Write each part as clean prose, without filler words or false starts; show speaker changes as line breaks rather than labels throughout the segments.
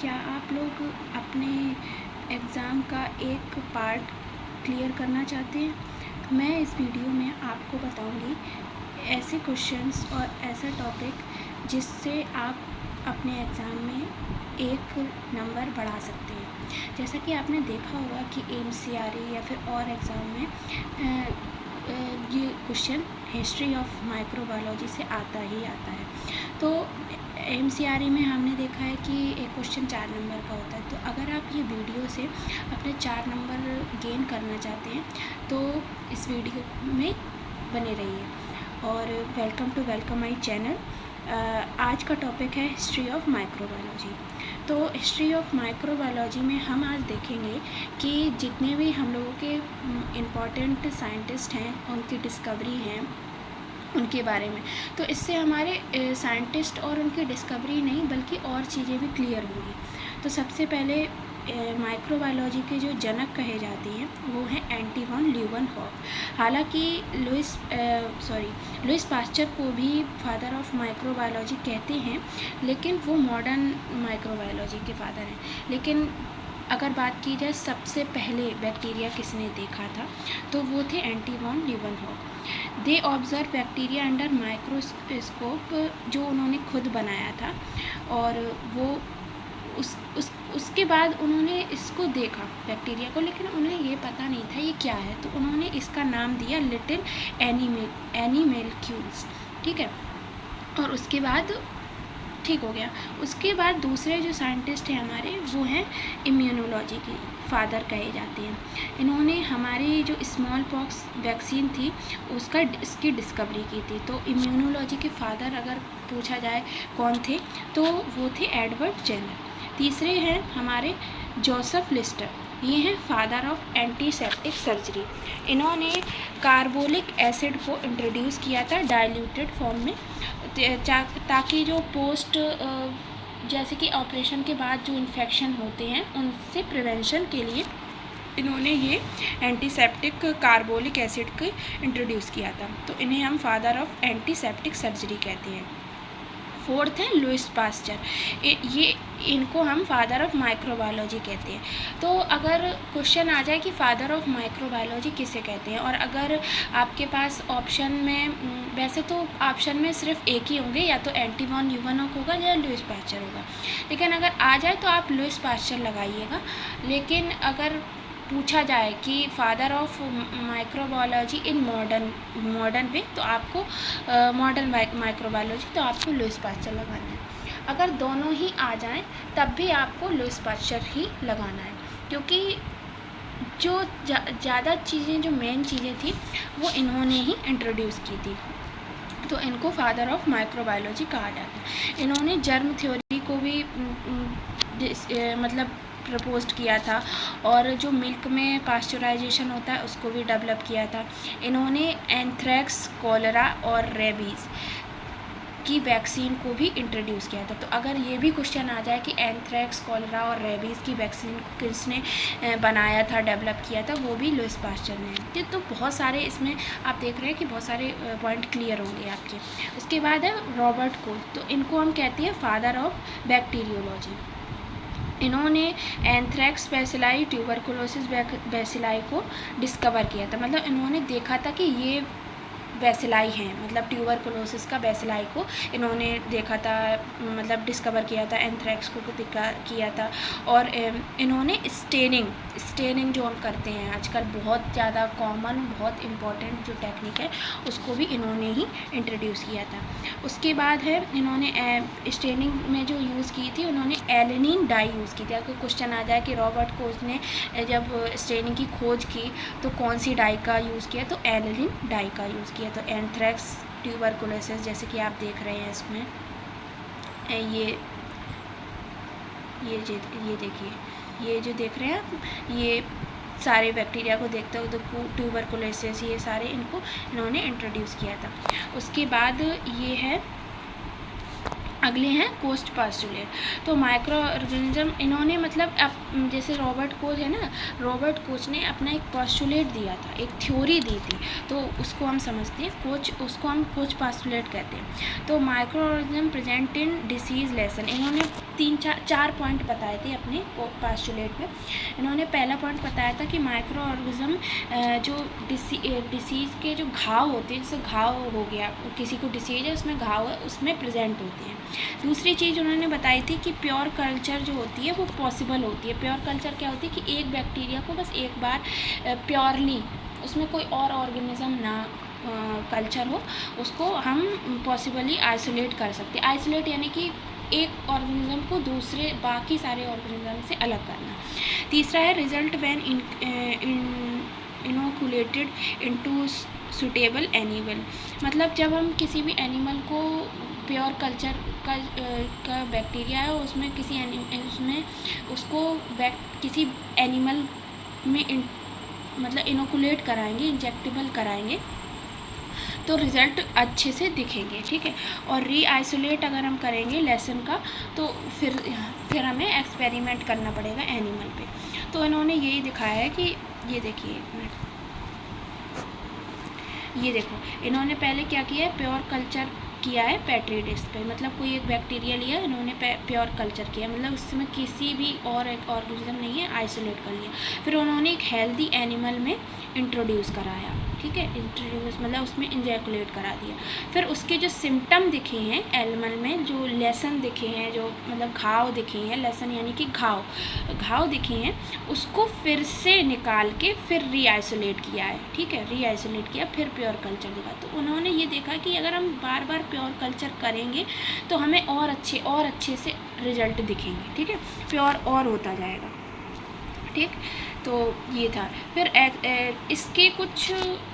क्या आप लोग अपने एग्ज़ाम का एक पार्ट क्लियर करना चाहते हैं? मैं इस वीडियो में आपको बताऊंगी ऐसे क्वेश्चंस और ऐसा टॉपिक जिससे आप अपने एग्ज़ाम में एक नंबर बढ़ा सकते हैं। जैसा कि आपने देखा होगा कि एमसीआरई या फिर और एग्ज़ाम में ये क्वेश्चन हिस्ट्री ऑफ माइक्रोबायोलॉजी से आता ही आता है। तो एमसीआरई में हमने देखा है कि एक क्वेश्चन 4 नंबर का होता है। तो अगर आप ये वीडियो से अपने 4 नंबर गेन करना चाहते हैं तो इस वीडियो में बने रहिए। और वेलकम माय चैनल। आज का टॉपिक है हिस्ट्री ऑफ माइक्रोबायोलॉजी। तो हिस्ट्री ऑफ माइक्रोबायोलॉजी में हम आज देखेंगे कि जितने भी हम लोगों के इम्पॉर्टेंट साइंटिस्ट हैं, उनकी डिस्कवरी हैं, उनके बारे में। तो इससे हमारे साइंटिस्ट और उनकी डिस्कवरी नहीं बल्कि और चीज़ें भी क्लियर होंगी। तो सबसे पहले माइक्रोबायोलॉजी के जो जनक कहे जाते हैं वो हैं एंटी वॉन ल्यूवेनहॉक। हालांकि लुईस पास्चर को भी फादर ऑफ माइक्रोबायोलॉजी कहते हैं, लेकिन वो मॉडर्न माइक्रोबायोलॉजी के फादर हैं। लेकिन अगर बात की जाए सबसे पहले बैक्टीरिया किसने देखा था तो वो थे anti von Leeuwenhoek. They observe bacteria under microscope, जो उन्होंने खुद बनाया था। और वो उसके बाद उन्होंने इसको देखा बैक्टीरिया को, लेकिन उन्हें ये पता नहीं था ये क्या है। तो उन्होंने इसका नाम दिया लिटिल एनिमेल्क्यूल्स। ठीक है, और उसके बाद ठीक हो गया। उसके बाद दूसरे जो साइंटिस्ट हैं हमारे वो हैं इम्यूनोलॉजी के फादर कहे जाते हैं। इन्होंने हमारी जो स्मॉल पॉक्स वैक्सीन थी इसकी डिस्कवरी की थी। तो इम्यूनोलॉजी के फादर अगर पूछा जाए कौन थे तो वो थे एडवर्ड जेनर। तीसरे हैं हमारे जोसेफ लिस्टर, ये हैं फादर ऑफ एंटीसेप्टिक सर्जरी। इन्होंने कार्बोलिक एसिड को इंट्रोड्यूस किया था डाइल्यूटेड फॉर्म में, ताकि जो पोस्ट जैसे कि ऑपरेशन के बाद जो इन्फेक्शन होते हैं उनसे प्रिवेंशन के लिए इन्होंने ये एंटीसेप्टिक कार्बोलिक एसिड को इंट्रोड्यूस किया था। तो इन्हें हम फादर ऑफ एंटीसेप्टिक सर्जरी कहते हैं। फोर्थ है लुईस पास्चर, ये इनको हम फादर ऑफ माइक्रोबायोलॉजी कहते हैं। तो अगर क्वेश्चन आ जाए कि फादर ऑफ माइक्रोबायोलॉजी किसे कहते हैं, और अगर आपके पास ऑप्शन में वैसे तो ऑप्शन में सिर्फ एक ही होंगे, या तो एंटी वॉन ल्यूवेनहॉक होगा या लुईस पास्चर होगा। लेकिन अगर आ जाए तो आप लुईस पास्चर लगाइएगा। लेकिन अगर पूछा जाए कि father of microbiology in modern way तो आपको मॉडर्न माइक्रोबायोलॉजी तो आपको लुईस पास्चर लगाना है। अगर दोनों ही आ जाएं तब भी आपको लुईस पास्चर ही लगाना है, क्योंकि जो ज़्यादा चीज़ें जो मेन चीज़ें थी वो इन्होंने ही इंट्रोड्यूस की थी। तो इनको फादर ऑफ माइक्रोबायोलॉजी कहा जाता है। इन्होंने जर्म थ्योरी को भी मतलब प्रपोज किया था, और जो मिल्क में पास्चराइजेशन होता है उसको भी डेवलप किया था। इन्होंने एंथ्रेक्स, कॉलरा और रेबीज़ की वैक्सीन को भी इंट्रोड्यूस किया था। तो अगर ये भी क्वेश्चन आ जाए कि एंथ्रेक्स, कॉलरा और रेबीज़ की वैक्सीन किसने बनाया था, डेवलप किया था, वो भी लुईस पास्चर ने। तो बहुत सारे इसमें आप देख रहे हैं कि बहुत सारे पॉइंट क्लियर होंगे आपके। उसके बाद है रॉबर्ट कोच, तो इनको हम कहते हैं फादर ऑफ बैक्टीरियोलॉजी। इन्होंने एंथ्रेक्स बैसिलाई, ट्यूबरकुलोसिस बैसिलाई को डिस्कवर किया था। मतलब इन्होंने देखा था कि ये बैसिलाई हैं, मतलब ट्यूबरकुलोसिस का बैसिलाई को इन्होंने देखा था, मतलब डिस्कवर किया था। एंथ्रेक्स को किया था। और इन्होंने स्टेनिंग जो हम करते हैं आजकल बहुत ज़्यादा कॉमन, बहुत इम्पॉर्टेंट जो टेक्निक है उसको भी इन्होंने ही इंट्रोड्यूस किया था। उसके बाद है इन्होंने स्टेनिंग में जो यूज़ की थी उन्होंने एलेनिन डाई यूज़ की थी। अगर क्वेश्चन आ जाए कि रॉबर्ट कोच ने जब स्टेनिंग की खोज की तो कौन सी डाई का यूज़ किया, तो एलेनिन डाई का यूज़ किया। तो एंथ्रेक्स, ट्यूबरकुलोसिस जैसे कि आप देख रहे हैं इसमें, ये देखिए, ये जो देख रहे हैं आप, ये सारे बैक्टीरिया को देखते हो तो ट्यूबरकुलोसिस, ये सारे इन्होंने इंट्रोड्यूस किया था। उसके बाद ये है अगले हैं कोच पास्टुलेट। तो माइक्रो ऑर्गेनिज्म इन्होंने मतलब अब जैसे रॉबर्ट कोच है ना, रॉबर्ट कोच ने अपना एक पास्टुलेट दिया था, एक थ्योरी दी थी, तो उसको हम समझते हैं कोच, उसको हम कोच पास्टुलेट कहते हैं। तो micro organism present in disease lesson, इन्होंने चार पॉइंट बताए थे अपने पास्टुलेट में। इन्होंने पहला पॉइंट बताया था कि माइक्रो ऑर्गेनिज्म जो डिसीज़ के जो घाव होते हैं, जैसे घाव हो गया, किसी को डिसीज है उसमें घाव है, उसमें प्रेजेंट होते हैं। दूसरी चीज़ उन्होंने बताई थी कि प्योर कल्चर जो होती है वो पॉसिबल होती है। प्योर कल्चर क्या होती है कि एक बैक्टीरिया को बस एक बार प्योरली, उसमें कोई और ऑर्गेनिज्म ना कल्चर हो, उसको हम पॉसिबली आइसोलेट कर सकते हैं। आइसोलेट यानी कि एक ऑर्गेनिज्म को दूसरे बाकी सारे ऑर्गेनिज्म से अलग करना। तीसरा है result when inoculated into suitable animal, मतलब जब हम किसी भी एनिमल को प्योर कल्चर का बैक्टीरिया है उसमें उसमें उसको किसी एनिमल में मतलब इनोकुलेट कराएंगे, इंजेक्टेबल कराएंगे, तो रिज़ल्ट अच्छे से दिखेंगे, ठीक है। और री आइसोलेट अगर हम करेंगे लेसन का, तो फिर हमें एक्सपेरिमेंट करना पड़ेगा एनिमल पे। तो इन्होंने यही दिखाया है कि ये देखिए, एक मिनट, ये देखो, इन्होंने पहले क्या किया है, प्योर कल्चर किया है पेट्री डिश पे, मतलब कोई एक बैक्टीरिया लिया, इन्होंने प्योर कल्चर किया, मतलब उसमें किसी भी और एक ऑर्गेनिज्म नहीं है, आइसोलेट कर लिया। फिर उन्होंने एक हेल्दी एनिमल में इंट्रोड्यूस कराया, ठीक है, इंट्रोड्यूस मतलब उसमें इंजेकुलेट करा दिया। फिर उसके जो सिम्टम दिखे हैं एनिमल में, जो लेसन दिखे हैं, जो मतलब घाव दिखे हैं, लेसन यानी कि घाव दिखे हैं, उसको फिर से निकाल के फिर री आइसोलेट किया है, ठीक है, री आइसोलेट किया, फिर प्योर कल्चर दिखा। तो उन्होंने ये देखा कि अगर हम बार बार प्योर कल्चर करेंगे तो हमें और अच्छे से रिजल्ट दिखेंगे, ठीक है, प्योर और होता जाएगा, ठीक। तो ये था। फिर इसके कुछ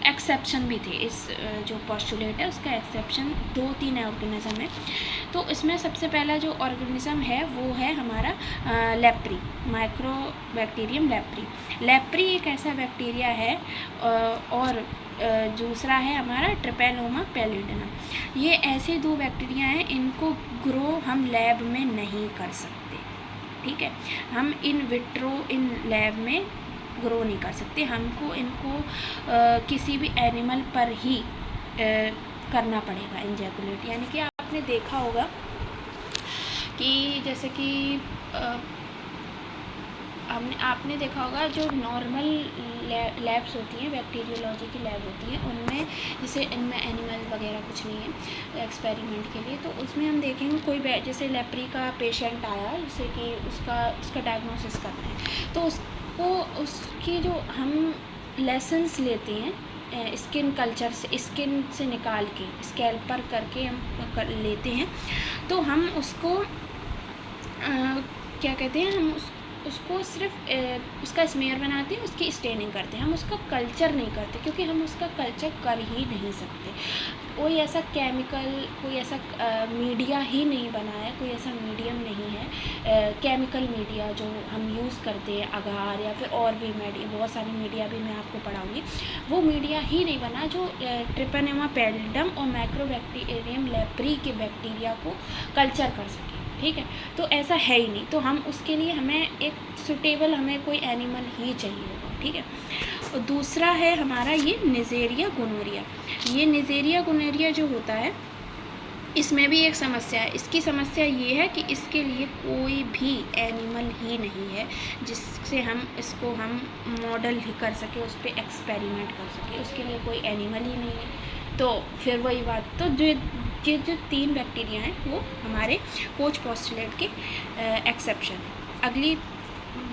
एक्सेप्शन भी थे, इस जो पोस्टुलेट है उसका एक्सेप्शन 2-3 ऑर्गेनिज्म है। तो इसमें सबसे पहला जो ऑर्गेनिज्म है वो है हमारा लेप्री, माइक्रोबैक्टीरियम लेप्री। लेप्री एक ऐसा बैक्टीरिया है, और दूसरा है हमारा ट्रिपैनोमा पैलिडिनम। ये ऐसे दो बैक्टीरिया हैं, इनको ग्रो हम लैब में नहीं कर सकते, ठीक है, हम इन विट्रो इन लैब में ग्रो नहीं कर सकते, हमको इनको किसी भी एनिमल पर ही करना पड़ेगा इंजेकुलेट। यानी कि आपने देखा होगा कि जैसे कि आपने देखा होगा जो नॉर्मल लैब्स होती हैं, बैक्टीरियोलॉजी की लैब होती हैं, उनमें जैसे इनमें एनिमल वगैरह कुछ नहीं है एक्सपेरिमेंट के लिए, तो उसमें हम देखेंगे कोई जैसे लेप्री का पेशेंट आया, जैसे कि उसका डायग्नोसिस करना है, तो उसकी जो हम लेसन्स लेते हैं स्किन कल्चर से, स्किन से निकाल के स्कैल्पर करके हम लेते हैं, तो हम उसको क्या कहते हैं, हम उसको सिर्फ उसका स्मेयर बनाते हैं, उसकी स्टेनिंग करते हैं, हम उसका कल्चर नहीं करते, क्योंकि हम उसका कल्चर कर ही नहीं सकते। कोई ऐसा केमिकल, कोई ऐसा मीडिया ही नहीं बना है, कोई ऐसा मीडियम नहीं है, केमिकल मीडिया जो हम यूज़ करते हैं, अगार या फिर और भी मीडिया, बहुत सारी मीडिया भी मैं आपको पढ़ाऊँगी, वो मीडिया ही नहीं बना जो ट्रिपैनोमा पैलिडिनम और माइक्रोबैक्टीरियम लेप्री के बैक्टीरिया को कल्चर कर सके, ठीक है। तो ऐसा है ही नहीं, तो हम उसके लिए हमें एक सुटेबल, हमें कोई एनिमल ही चाहिए होगा, ठीक है। और दूसरा है हमारा ये निजेरिया गोनोरिया। ये निजेरिया गोनोरिया जो होता है, इसमें भी एक समस्या है। इसकी समस्या ये है कि इसके लिए कोई भी एनिमल ही नहीं है जिससे हम इसको हम मॉडल ही कर सके, उस पर एक्सपेरिमेंट कर सके, उसके लिए कोई एनिमल ही नहीं है। तो फिर वही बात, तो जो 3 बैक्टीरिया हैं वो हमारे कोच पोस्टुलेट के एक्सेप्शन। अगली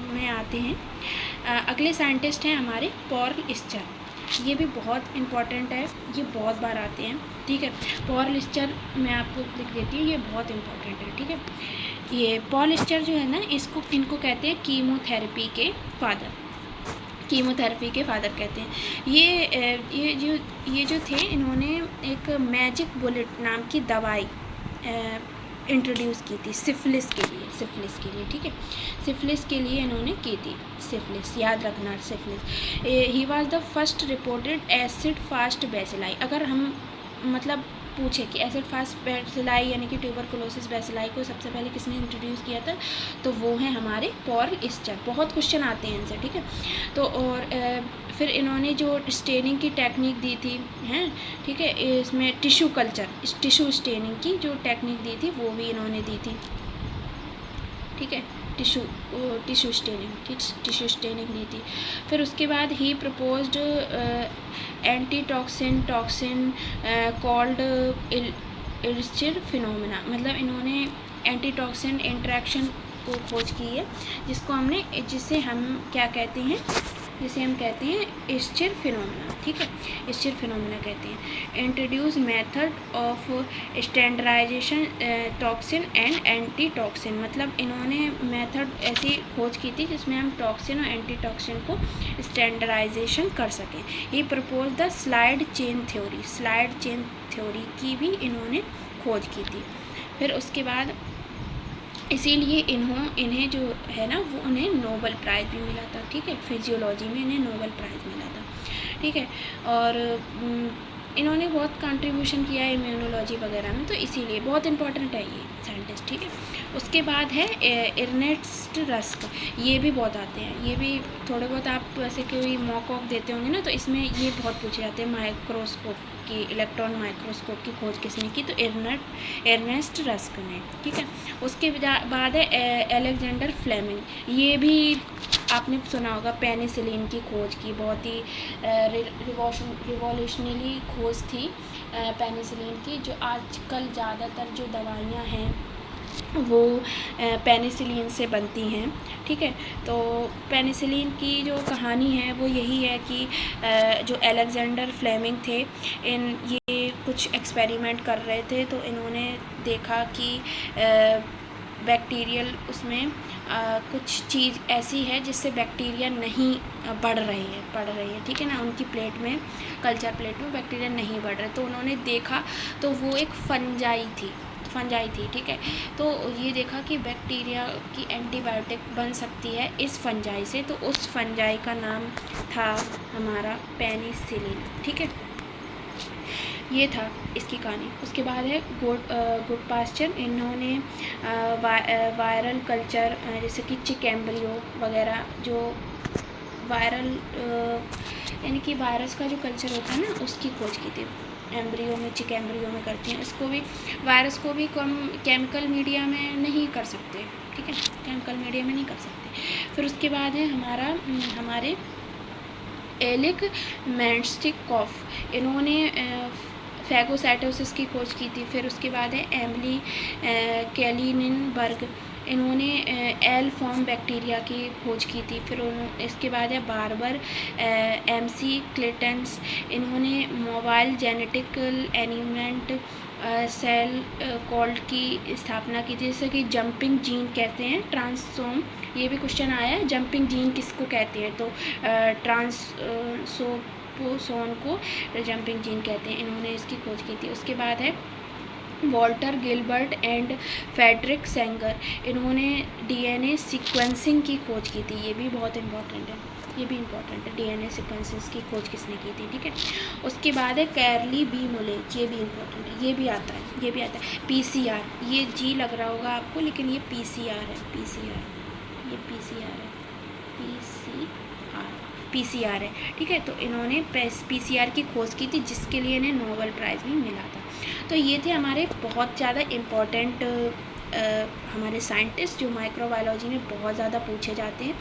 में आते हैं, अगले साइंटिस्ट हैं हमारे पॉल इस्चर। ये भी बहुत इम्पॉर्टेंट है, ये बहुत बार आते हैं, ठीक है। पॉल इस्चर मैं आपको लिख देती हूँ, ये बहुत इम्पॉर्टेंट है, ठीक है। ये पॉल इस्चर जो है ना, इनको कहते हैं कीमोथेरेपी के फादर, कीमोथेरेपी के फादर कहते हैं। ये जो थे, इन्होंने एक मैजिक बुलेट नाम की दवाई इंट्रोड्यूस की थी सिफिलिस के लिए, ठीक है, सिफिलिस के लिए इन्होंने की थी, सिफिलिस याद रखना, syphilis. He was the first reported acid fast bacilli. अगर हम मतलब पूछे कि एसिड फास्ट बैसिलाई यानी कि ट्यूबरकुलोसिस बैसिलाई को सबसे पहले किसने इंट्रोड्यूस किया था, तो वो हैं हमारे पॉल इस्टर। बहुत क्वेश्चन आते हैं इनसे, ठीक है। तो और फिर इन्होंने जो स्टेनिंग की टेक्निक दी थी हैं, ठीक है, इसमें टिश्यू कल्चर, टिश्यू स्टेनिंग की जो टेक्निक दी थी वो भी इन्होंने दी थी, ठीक है, टिश्यू स्टेनिंग दी थी। फिर उसके बाद ही प्रपोज्ड एंटी टॉक्सिन कॉल्ड इल्स्टर फिनोमेना, मतलब इन्होंने एंटी टॉक्सिन इंटरेक्शन को खोज की है, जिसे हम क्या कहते हैं, जिसे हम कहते हैं इल्स्टर फिनोमेना, ठीक है, इल्स्टर फिनोमेना कहते हैं। Introduce method of standardization toxin and antitoxin, मतलब इन्होंने मेथड ऐसी खोज की थी जिसमें हम टॉक्सिन और एंटी टॉक्सिन को स्टैंडर्डाइजेशन कर सकें। ये propose the slide chain theory की भी इन्होंने खोज की थी। फिर उसके बाद इसीलिए इन्हें जो है ना वो उन्हें नोबेल प्राइज़ भी मिला था, ठीक है, फिजियोलॉजी में इन्हें नोबेल प्राइज़ मिला था, ठीक है। और इन्होंने बहुत कंट्रीब्यूशन किया है इम्यूनोलॉजी वगैरह में, तो इसीलिए बहुत इंपॉर्टेंट है ये साइंटिस्ट, ठीक है। उसके बाद है एर्नेस्ट रस्क, ये भी बहुत आते हैं, ये भी थोड़े बहुत आप वैसे कोई मॉक वॉक देते होंगे ना, तो इसमें ये बहुत पूछे जाते हैं। माइक्रोस्कोप की, इलेक्ट्रॉन माइक्रोस्कोप की खोज किसने की, तो एर्नेस्ट रस्क ने, ठीक है। उसके बाद है अलेक्जेंडर फ्लेमिंग, ये भी आपने सुना होगा, पेनिसिलिन की खोज की, बहुत ही रिवॉल्यूशनरी खोज थी पेनिसिलिन की। जो आजकल ज़्यादातर जो दवाइयाँ हैं वो पेनिसिलिन से बनती हैं, ठीक है। तो पेनिसिलिन की जो कहानी है वो यही है कि जो अलेक्जेंडर फ्लेमिंग थे, ये कुछ एक्सपेरिमेंट कर रहे थे, तो इन्होंने देखा कि बैक्टीरियल उसमें कुछ चीज़ ऐसी है जिससे बैक्टीरिया नहीं बढ़ रही है, ठीक है ना, उनकी प्लेट में, कल्चर प्लेट में बैक्टीरिया नहीं बढ़ रहे, तो उन्होंने देखा, तो वो एक फंजाई थी, ठीक है। तो ये देखा कि बैक्टीरिया की एंटीबायोटिक बन सकती है इस फंजाई से, तो उस फंजाई का नाम था हमारा पेनिसिलिन, ठीक है। ये था इसकी कहानी। उसके बाद है गुडपास्चर, इन्होंने वायरल कल्चर जैसे कि चिकैम्ब्रियो वगैरह, जो वायरल यानी कि वायरस का जो कल्चर होता है ना, उसकी खोज की थी। एम्ब्रियो में, चिकैम्ब्रियो में करते हैं, इसको भी, वायरस को भी कम केमिकल मीडिया में नहीं कर सकते, ठीक है, केमिकल मीडिया में नहीं कर सकते। फिर उसके बाद है हमारे एलिक मेंस्टिकॉफ, इन्होंने फैगोसाइटोसिस की खोज की थी। फिर उसके बाद है एमिली कैलिनबर्ग, इन्होंने एल फॉर्म बैक्टीरिया की खोज की थी। फिर इसके बाद है बार्बर MC क्लेटन्स, इन्होंने मोबाइल जेनेटिकल एनिमेंट सेल कॉल्ड की स्थापना की थी, जैसे कि जंपिंग जीन कहते हैं, ट्रांससोम, ये भी क्वेश्चन आया है, जंपिंग जीन किसको कहते हैं, तो ट्रांसपोसोन को जंपिंग जीन कहते हैं, इन्होंने इसकी खोज की थी। उसके बाद है Walter Gilbert and Frederick Sanger, इन्होंने DNA सीक्वेंसिंग की खोज की थी, ये भी बहुत इम्पोर्टेंट है, DNA सीक्वेंसेस की खोज किसने की थी, ठीक है। उसके बाद है कैरली बी मोले, ये भी इम्पोर्टेंट है, ये भी आता है। PCR, ये G लग रहा होगा आपको, लेकिन ये PCR है, PCR है, ठीक है। तो इन्होंने PCR की खोज की थी, जिसके लिए इन्हें नोबेल प्राइज़ भी मिला था। तो ये थे हमारे बहुत ज़्यादा इम्पोर्टेंट हमारे साइंटिस्ट, जो माइक्रोबायोलॉजी में बहुत ज़्यादा पूछे जाते हैं।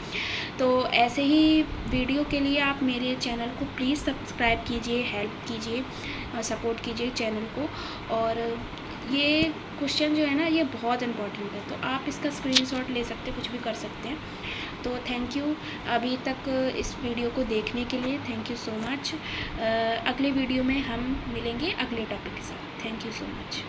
तो ऐसे ही वीडियो के लिए आप मेरे चैनल को प्लीज़ सब्सक्राइब कीजिए, हेल्प कीजिए, सपोर्ट कीजिए चैनल को। और ये क्वेश्चन जो है ना, ये बहुत इम्पोर्टेंट है, तो आप इसका स्क्रीनशॉट ले सकते हैं, कुछ भी कर सकते हैं। तो थैंक यू अभी तक इस वीडियो को देखने के लिए, थैंक यू सो मच। अगले वीडियो में हम मिलेंगे अगले टॉपिक के साथ। Thank you so much.